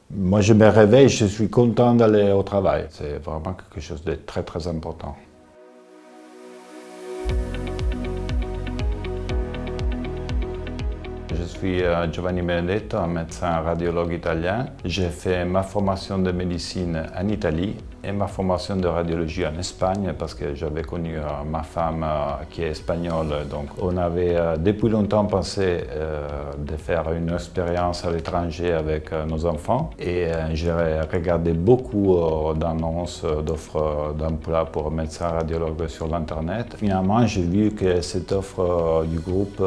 Moi, je me réveille, je suis content d'aller au travail. C'est vraiment quelque chose de très, très important. Je suis Giovanni Benedetto, un médecin radiologue italien. J'ai fait ma formation de médecine en Italie et ma formation de radiologie en Espagne parce que j'avais connu ma femme qui est espagnole. Donc on avait depuis longtemps pensé de faire une expérience à l'étranger avec nos enfants et j'ai regardé beaucoup d'annonces, d'offres d'emploi pour médecins radiologues sur l'internet. Finalement, j'ai vu que cette offre du groupe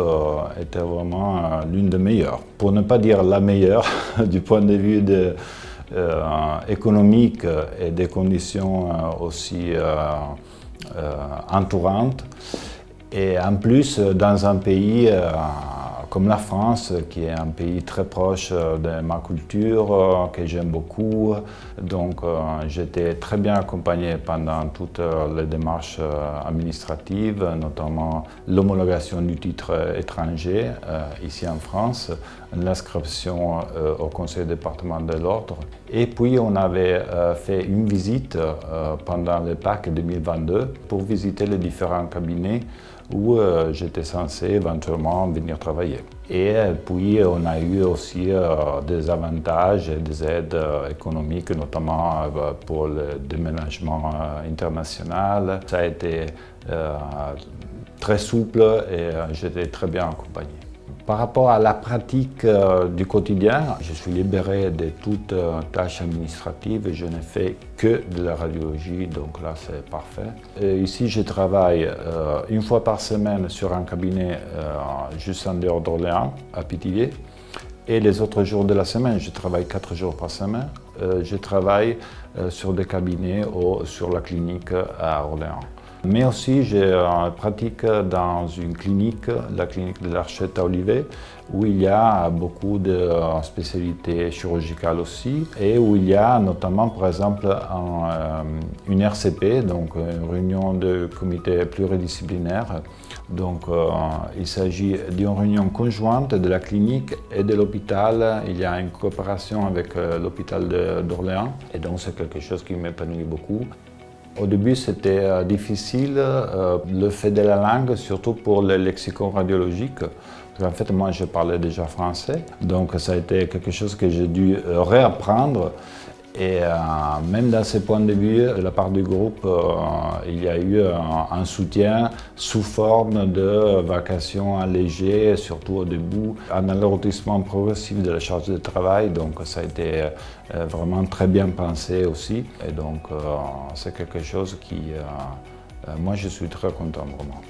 était vraiment l'une des meilleures. Pour ne pas dire la meilleure du point de vue économique et des conditions aussi entourantes. Et en plus, dans un pays comme la France, qui est un pays très proche de ma culture, que j'aime beaucoup. Donc j'étais très bien accompagné pendant toutes les démarches administratives, notamment l'homologation du titre étranger ici en France, l'inscription au conseil départemental de l'ordre. Et puis on avait fait une visite pendant le Pâques 2022 pour visiter les différents cabinets où j'étais censé éventuellement venir travailler. Et puis on a eu aussi des avantages et des aides économiques, notamment pour le déménagement international. Ça a été très souple et j'étais très bien accompagné. Par rapport à la pratique du quotidien, je suis libéré de toutes tâches administratives et je ne fais que de la radiologie, donc là c'est parfait. Et ici je travaille une fois par semaine sur un cabinet juste en dehors d'Orléans, à Pithiviers. Et les autres jours de la semaine, je travaille 4 jours par semaine. Je travaille sur des cabinets ou sur la clinique à Orléans. Mais aussi, je pratique dans une clinique, la clinique de l'Archette à Olivet, où il y a beaucoup de spécialités chirurgicales aussi, et où il y a notamment, par exemple, une RCP, donc une réunion de comité pluridisciplinaire. Donc, il s'agit d'une réunion conjointe de la clinique et de l'hôpital. Il y a une coopération avec l'hôpital d'Orléans, et donc c'est quelque chose qui m'épanouit beaucoup. Au début, c'était difficile, le fait de la langue, surtout pour le lexicon radiologique. En fait, moi, je parlais déjà français, donc ça a été quelque chose que j'ai dû réapprendre. Et même dans ce point de vue, de la part du groupe, il y a eu un soutien sous forme de vacations allégées, surtout au début, un alourdissement progressif de la charge de travail, donc ça a été vraiment très bien pensé aussi. Et donc c'est quelque chose qui, moi je suis très content vraiment.